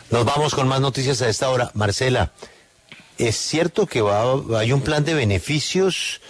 Nos vamos con más noticias a esta hora. Marcela, ¿es cierto que hay un plan de beneficios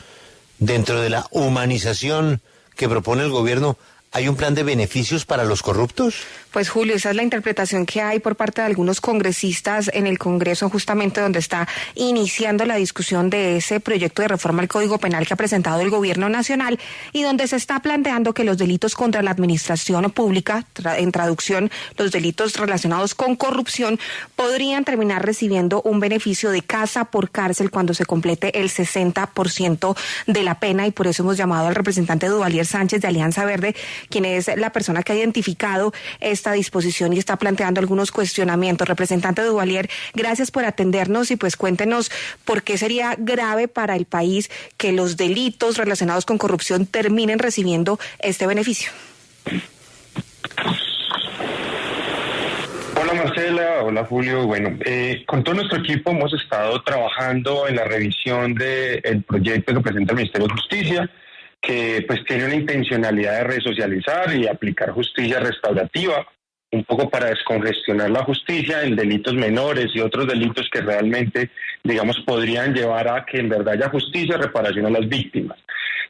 dentro de la humanización que propone el gobierno? ¿Hay un plan de beneficios para los corruptos? Pues Julio, esa es la interpretación que hay por parte de algunos congresistas en el Congreso, justamente donde está iniciando la discusión de ese proyecto de reforma al Código Penal que ha presentado el Gobierno Nacional y donde se está planteando que los delitos contra la administración pública, en traducción, los delitos relacionados con corrupción, podrían terminar recibiendo un beneficio de casa por cárcel cuando se complete el 60% de la pena, y por eso hemos llamado al representante Duvalier Sánchez de Alianza Verde, quien es la persona que ha identificado esta disposición y está planteando algunos cuestionamientos. Representante Duvalier, gracias por atendernos y pues cuéntenos por qué sería grave para el país que los delitos relacionados con corrupción terminen recibiendo este beneficio. Hola Marcela, hola Julio. Bueno, con todo nuestro equipo hemos estado trabajando en la revisión del proyecto que presenta el Ministerio de Justicia, que pues tiene una intencionalidad de resocializar y aplicar justicia restaurativa, un poco para descongestionar la justicia en delitos menores y otros delitos que realmente, digamos, podrían llevar a que en verdad haya justicia, reparación a las víctimas.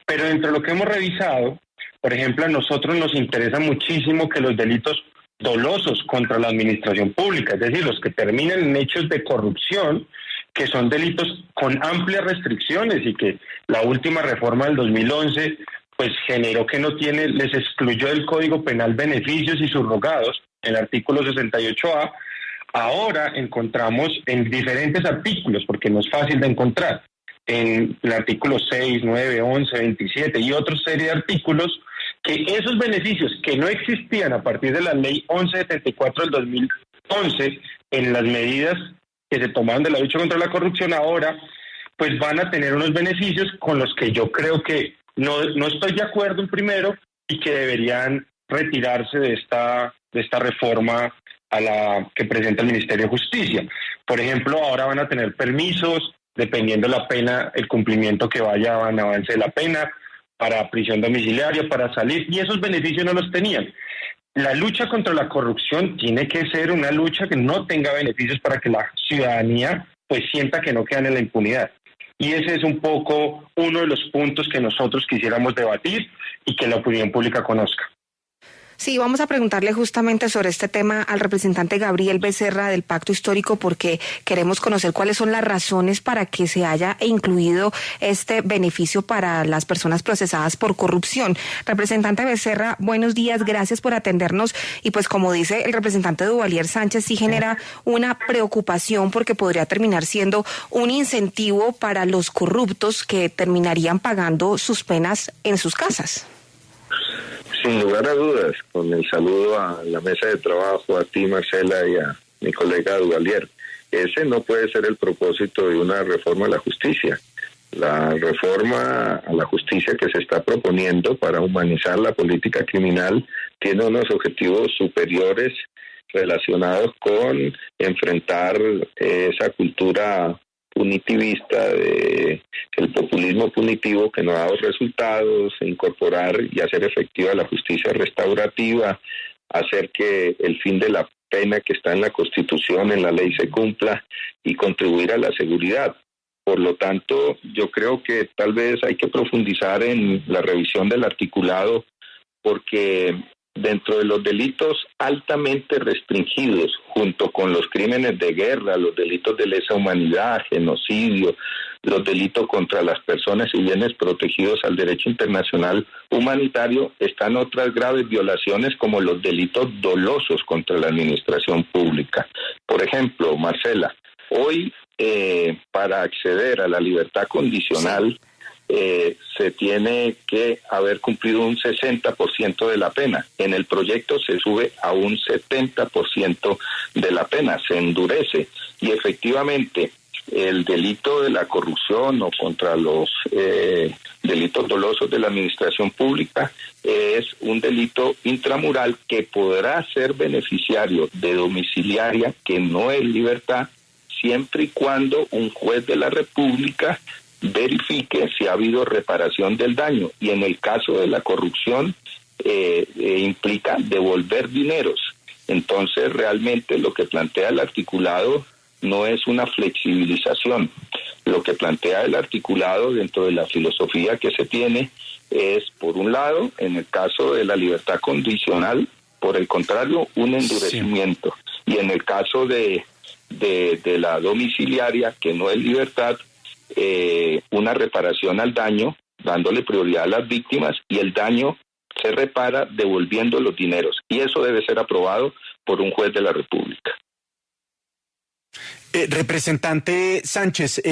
Pero dentro de lo que hemos revisado, por ejemplo, a nosotros nos interesa muchísimo que los delitos dolosos contra la administración pública, es decir, los que terminan en hechos de corrupción, que son delitos con amplias restricciones y que la última reforma del 2011 pues generó que les excluyó del Código Penal beneficios y subrogados, el artículo 68A, ahora encontramos en diferentes artículos, porque no es fácil de encontrar, en el artículo 6, 9, 11, 27 y otra serie de artículos, que esos beneficios que no existían a partir de la ley 1174 del 2011 en las medidas que se tomaban de la lucha contra la corrupción, ahora pues van a tener unos beneficios con los que yo creo que no estoy de acuerdo en primero y que deberían retirarse de esta reforma a la que presenta el Ministerio de Justicia. Por ejemplo, ahora van a tener permisos, dependiendo la pena, el cumplimiento que vaya en avance de la pena, para prisión domiciliaria, para salir, y esos beneficios no los tenían. La lucha contra la corrupción tiene que ser una lucha que no tenga beneficios para que la ciudadanía pues sienta que no quedan en la impunidad. Y ese es un poco uno de los puntos que nosotros quisiéramos debatir y que la opinión pública conozca. Sí, vamos a preguntarle justamente sobre este tema al representante Gabriel Becerra del Pacto Histórico, porque queremos conocer cuáles son las razones para que se haya incluido este beneficio para las personas procesadas por corrupción. Representante Becerra, buenos días, gracias por atendernos. Y pues como dice el representante Duvalier Sánchez, sí genera una preocupación porque podría terminar siendo un incentivo para los corruptos que terminarían pagando sus penas en sus casas. Sin lugar a dudas, con el saludo a la mesa de trabajo, a ti Marcela y a mi colega Duvalier, ese no puede ser el propósito de una reforma a la justicia. La reforma a la justicia que se está proponiendo para humanizar la política criminal tiene unos objetivos superiores relacionados con enfrentar esa cultura punitivista, de el populismo punitivo que no ha dado resultados, incorporar y hacer efectiva la justicia restaurativa, hacer que el fin de la pena que está en la Constitución, en la ley, se cumpla y contribuir a la seguridad. Por lo tanto, yo creo que tal vez hay que profundizar en la revisión del articulado, porque dentro de los delitos altamente restringidos, junto con los crímenes de guerra, los delitos de lesa humanidad, genocidio, los delitos contra las personas y bienes protegidos al derecho internacional humanitario, están otras graves violaciones como los delitos dolosos contra la administración pública. Por ejemplo, Marcela, hoy para acceder a la libertad condicional, se tiene que haber cumplido un 60% de la pena. En el proyecto se sube a un 70% de la pena, se endurece. Y efectivamente, el delito de la corrupción o contra los delitos dolosos de la administración pública es un delito intramural que podrá ser beneficiario de domiciliaria, que no es libertad, siempre y cuando un juez de la República verifique si ha habido reparación del daño, y en el caso de la corrupción implica devolver dineros. Entonces, realmente lo que plantea el articulado no es una flexibilización. Lo que plantea el articulado dentro de la filosofía que se tiene es, por un lado, en el caso de la libertad condicional, por el contrario, un endurecimiento. Sí. Y en el caso de la domiciliaria, que no es libertad, una reparación al daño, dándole prioridad a las víctimas, y el daño se repara devolviendo los dineros. Y eso debe ser aprobado por un juez de la República. Representante Sánchez,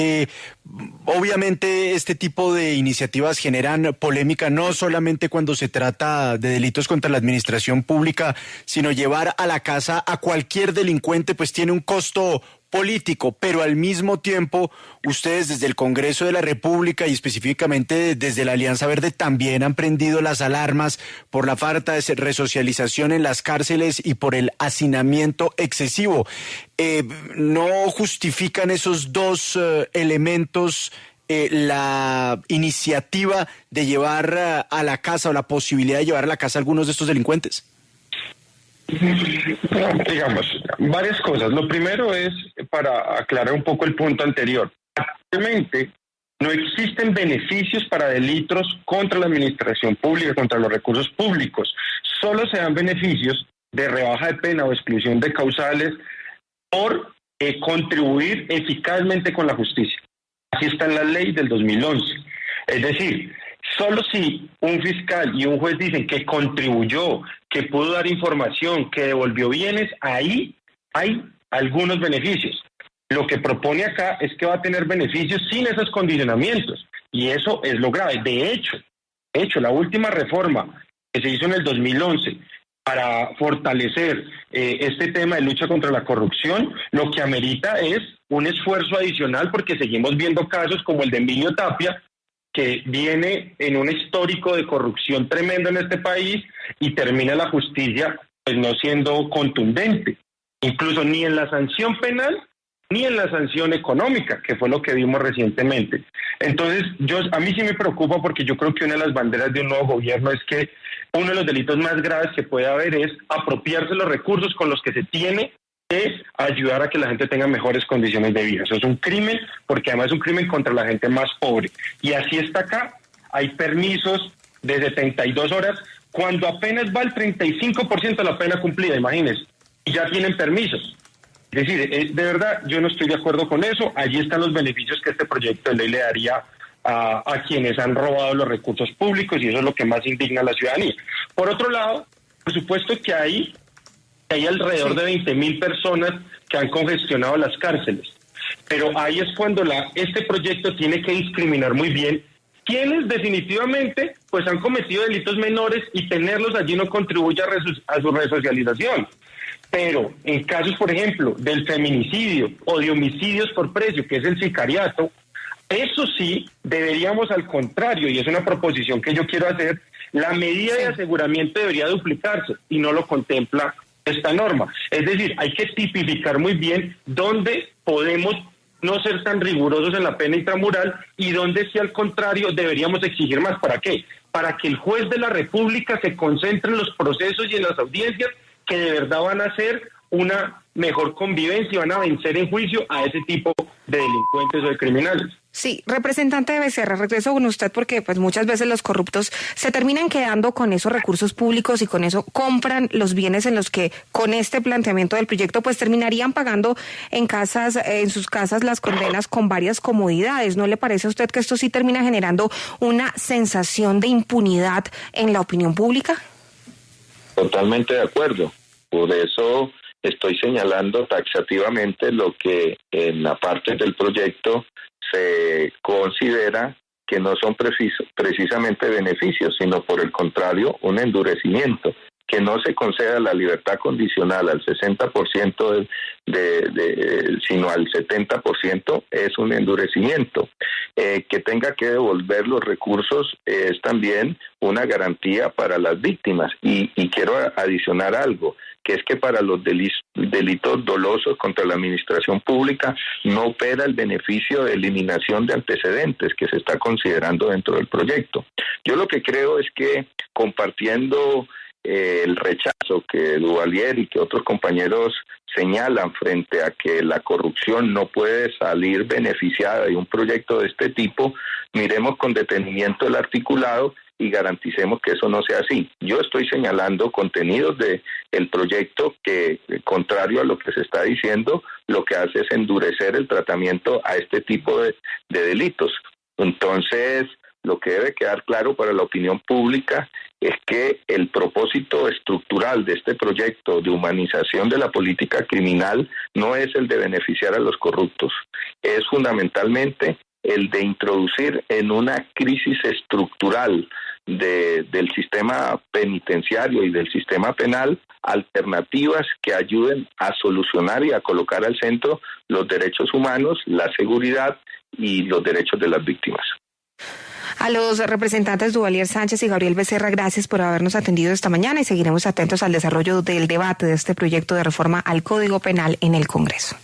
obviamente este tipo de iniciativas generan polémica no solamente cuando se trata de delitos contra la administración pública, sino llevar a la casa a cualquier delincuente pues tiene un costo político, pero al mismo tiempo ustedes desde el Congreso de la República y específicamente desde la Alianza Verde también han prendido las alarmas por la falta de resocialización en las cárceles y por el hacinamiento excesivo. ¿No justifican esos dos elementos la iniciativa de llevar a la casa o la posibilidad de llevar a la casa a algunos de estos delincuentes? Digamos, varias cosas. Lo primero es, para aclarar un poco el punto anterior, actualmente no existen beneficios para delitos contra la administración pública, contra los recursos públicos. Solo se dan beneficios de rebaja de pena o exclusión de causales por contribuir eficazmente con la justicia. Así está en la ley del 2011. Es decir, solo si un fiscal y un juez dicen que contribuyó, que pudo dar información, que devolvió bienes, ahí hay algunos beneficios. Lo que propone acá es que va a tener beneficios sin esos condicionamientos, y eso es lo grave. De hecho, la última reforma que se hizo en el 2011 para fortalecer este tema de lucha contra la corrupción, lo que amerita es un esfuerzo adicional, porque seguimos viendo casos como el de Emilio Tapia, que viene en un histórico de corrupción tremendo en este país y termina la justicia pues no siendo contundente, incluso ni en la sanción penal ni en la sanción económica, que fue lo que vimos recientemente. Entonces, a mí sí me preocupa, porque yo creo que una de las banderas de un nuevo gobierno es que uno de los delitos más graves que puede haber es apropiarse los recursos con los que se tiene que ayudar a que la gente tenga mejores condiciones de vida. Eso es un crimen, porque además es un crimen contra la gente más pobre. Y así está acá. Hay permisos de 72 horas, cuando apenas va el 35% de la pena cumplida, imagínense, y ya tienen permisos. Es decir, de verdad, yo no estoy de acuerdo con eso. Allí están los beneficios que este proyecto de ley le daría a quienes han robado los recursos públicos, y eso es lo que más indigna a la ciudadanía. Por otro lado, por supuesto que hay alrededor de 20,000 personas que han congestionado las cárceles. Pero ahí es cuando este proyecto tiene que discriminar muy bien quienes definitivamente pues han cometido delitos menores, y tenerlos allí no contribuye a su resocialización. Pero en casos, por ejemplo, del feminicidio o de homicidios por precio, que es el sicariato, eso sí deberíamos, al contrario, y es una proposición que yo quiero hacer, la medida de aseguramiento debería duplicarse, y no lo contempla esta norma. Es decir, hay que tipificar muy bien dónde podemos no ser tan rigurosos en la pena intramural y dónde, si al contrario, deberíamos exigir más. ¿Para qué? Para que el juez de la República se concentre en los procesos y en las audiencias que de verdad van a hacer una mejor convivencia y van a vencer en juicio a ese tipo de delincuentes o de criminales. Sí, representante de Becerra, regreso con usted, porque pues muchas veces los corruptos se terminan quedando con esos recursos públicos y con eso compran los bienes en los que con este planteamiento del proyecto pues terminarían pagando en sus casas las condenas con varias comodidades. ¿No le parece a usted que esto sí termina generando una sensación de impunidad en la opinión pública? Totalmente de acuerdo. Por eso estoy señalando taxativamente lo que en la parte del proyecto se considera que no son precisamente beneficios, sino por el contrario, un endurecimiento. Que no se conceda la libertad condicional al 60% sino al 70% es un endurecimiento. Que tenga que devolver los recursos es también una garantía para las víctimas. Y quiero adicionar algo, que es que para los delitos dolosos contra la administración pública no opera el beneficio de eliminación de antecedentes que se está considerando dentro del proyecto. Yo lo que creo es que, compartiendo el rechazo que Duvalier y que otros compañeros señalan frente a que la corrupción no puede salir beneficiada de un proyecto de este tipo, miremos con detenimiento el articulado y garanticemos que eso no sea así. Yo estoy señalando contenidos del proyecto que, contrario a lo que se está diciendo, lo que hace es endurecer el tratamiento a este tipo de delitos. Entonces, lo que debe quedar claro para la opinión pública es que el propósito estructural de este proyecto de humanización de la política criminal no es el de beneficiar a los corruptos, es fundamentalmente el de introducir en una crisis estructural del sistema penitenciario y del sistema penal alternativas que ayuden a solucionar y a colocar al centro los derechos humanos, la seguridad y los derechos de las víctimas. A los representantes Duvalier Sánchez y Gabriel Becerra, gracias por habernos atendido esta mañana y seguiremos atentos al desarrollo del debate de este proyecto de reforma al Código Penal en el Congreso.